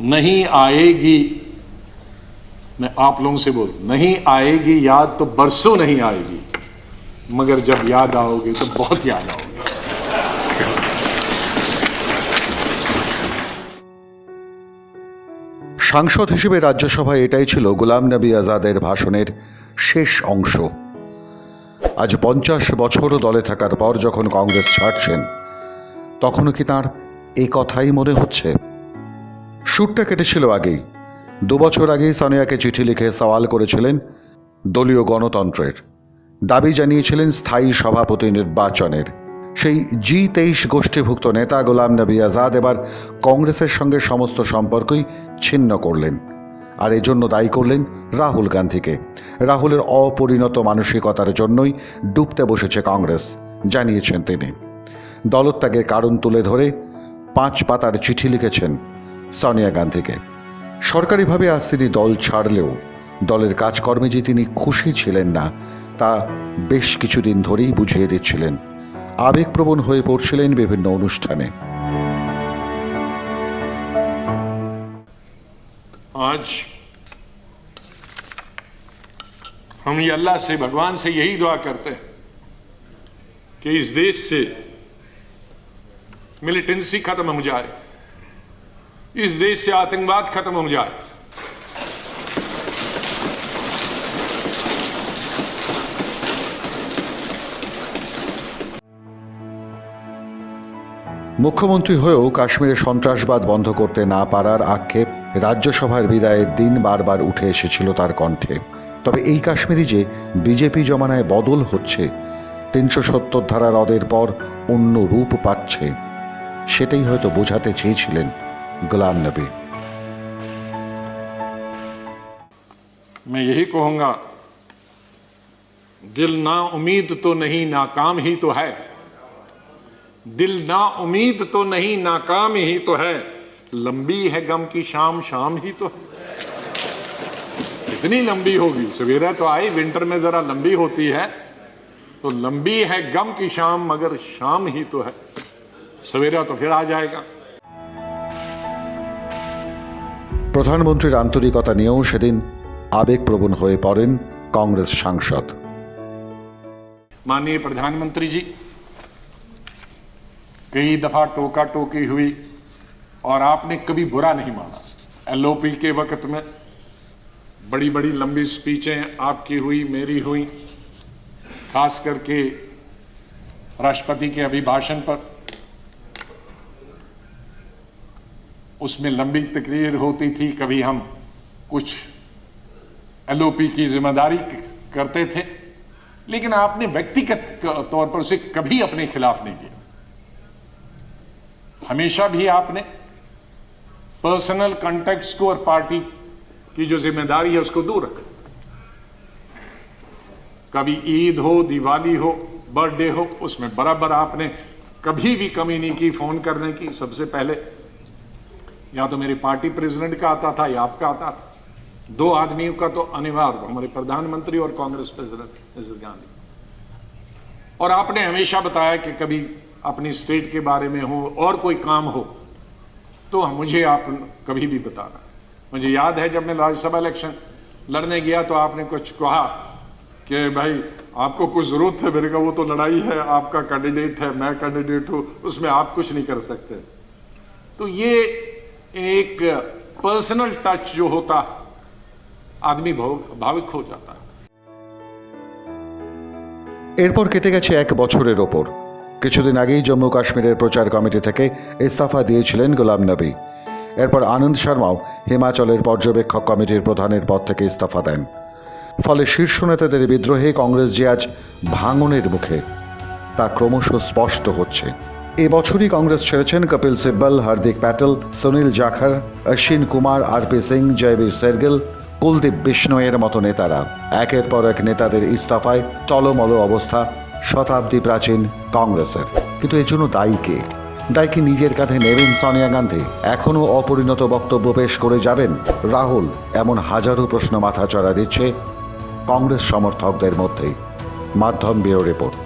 नहीं आएगी, मैं आप लोगों से बोल, नहीं आएगी याद तो बरसों नहीं आएगी, मगर जब याद आओगे तो बहुत याद आओगे। সাংসদ হিসেবে রাজ্যসভায় এটাই ছিল গোলাম নবী আজাদের ভাষণের শেষ অংশ। আজ 50 বছরও দলে থাকার পর যখন কংগ্রেস ছাড়ছেন, তখনও কি তাঁর এই কথাই মনে হচ্ছে? সুরটা কেটেছিল আগেই। 2 বছর আগেই সোনিয়াকে চিঠি লিখে সওয়াল করেছিলেন দলীয় গণতন্ত্রের, দাবি জানিয়েছিলেন স্থায়ী সভাপতি নির্বাচনের। সেই G23 গোষ্ঠীভুক্ত নেতা গোলাম নবী আজাদ এবার কংগ্রেসের সঙ্গে সমস্ত সম্পর্কই ছিন্ন করলেন, আর এজন্য দায়ী করলেন রাহুল গান্ধীকে। রাহুলের অপরিণত মানসিকতার জন্যই ডুবতে বসেছে কংগ্রেস, জানিয়েছেন তিনি। দলত্যাগের কারণ তুলে ধরে 5 পাতার চিঠি লিখেছেন সোনিয়া গান্ধীকে। সরকারিভাবে আজ তিনি দল ছাড়লেও দলের কাজকর্মে যে তিনি খুশি ছিলেন না, তা বেশ কিছুদিন ধরেই বুঝিয়ে দিচ্ছিলেন। আবেগপ্রবণ হয়ে পড়ছিলেন বিভিন্ন অনুষ্ঠানে। आज हम ये अल्लाह से, भगवान से यही दुआ करते हैं कि इस देश से मिलिटेंसी खत्म हो जाए, इस देश से आतंकवाद खत्म हो जाए। মুখ্যমন্ত্রী হয়েও কাশ্মীরে সন্ত্রাসবাদ বন্ধ করতে না পারার আক্ষেপ রাজ্যসভার বিদায়ের দিন বারবার উঠে এসেছিল তার কণ্ঠে। তবে এই কাশ্মীরি যে বিজেপি জমানায় বদল হচ্ছে, 370 ধারা রদের পর অন্য রূপ পাচ্ছে, সেটাই হয়তো বোঝাতে চেয়েছিলেন গোলাম নবী। मैं यही कहूंगा, दिल ना उम्मीद तो नहीं नाकाम ही तो है, दिल ना उम्मीद तो नहीं नाकाम ही तो है, लंबी है गम की शाम शाम ही तो है। कितनी लंबी होगी? सवेरा तो आई, विंटर में जरा लंबी होती है, तो लंबी है गम की शाम, मगर शाम ही तो है, सवेरा तो फिर आ जाएगा। প্রধানমন্ত্রীর আন্তরিকতা নিয়েও সেদিন আবেগপ্রবণ হয়ে পড়েন কংগ্রেস সাংসদ। माननीय प्रधानमंत्री जी, कई दफा टोका टोकी हुई और आपने कभी बुरा नहीं माना। LOP के वक्त में बड़ी बड़ी लंबी स्पीचें आपकी हुई, मेरी हुई, खास करके राष्ट्रपति के अभिभाषण पर। उसमें लंबी तकरीर होती थी, कभी हम कुछ LOP की जिम्मेदारी करते थे, लेकिन आपने व्यक्तिगत तौर पर उसे कभी अपने खिलाफ नहीं किया। हमेशा भी आपने पर्सनल कॉन्टेक्ट्स को और पार्टी की जो जिम्मेदारी है उसको दूर रखा। कभी ईद हो, दिवाली हो, बर्थडे हो, उसमें बराबर आपने कभी भी कमी नहीं की फोन करने की। सबसे पहले या तो मेरे पार्टी प्रेसिडेंट का आता था या आपका आता था। 2 आदमियों का तो अनिवार्य, हमारे प्रधानमंत्री और कांग्रेस प्रेसिडेंट मिसेस गांधी। और आपने हमेशा बताया कि कभी अपनी स्टेट के बारे में हो और कोई काम हो तो मुझे आप कभी भी बताना। मुझे याद है जब मैं राज्यसभा इलेक्शन लड़ने गया तो आपने कुछ कहा कि भाई आपको कुछ जरूरत है। मेरे का वो तो लड़ाई है, आपका कैंडिडेट है, मैं कैंडिडेट हूं, उसमें आप कुछ नहीं कर सकते। तो ये एक पर्सनल टच जो होता, आदमी भावुक हो जाता है। এরপর কেটে গেছে 1 বছরের ওপর। কিছুদিন আগেই জম্মু কাশ্মীরের প্রচার কমিটি থেকে ইস্তফা দিয়েছিলেন গোলাম নবী। এরপর আনন্দ শর্মাও হিমাচলের পর্যবেক্ষক কমিটির প্রধানের পদ থেকে ইস্তফা দেন। ফলে শীর্ষ নেতাদের বিদ্রোহে কংগ্রেস যে আজ ভাঙনের মুখে, তা ক্রমশ স্পষ্ট হচ্ছে। এবছরই কংগ্রেস ছেড়েছেন কপিল সিব্বল, হার্দিক প্যাটেল, সুনীল জাখর, অশ্বিন কুমার, RP সিং, জয়বীর সেরগিল, কুলদীপ বিষ্ণয়ের মতো নেতারা। একের পর এক নেতাদের ইস্তফায় টলমল অবস্থা শতাব্দী প্রাচীন কংগ্রেসের। কিন্তু এর জন্য দায়ী কে? দায়ী কি নিজের কাঁধে নেবেন সোনিয়া গান্ধী? এখনও অপরিণত বক্তব্য পেশ করে যাবেন রাহুল? এমন হাজারো প্রশ্ন মাথাচাড়া দিচ্ছে কংগ্রেস সমর্থকদের মধ্যেই। মাধ্যম ব্যুরো রিপোর্ট।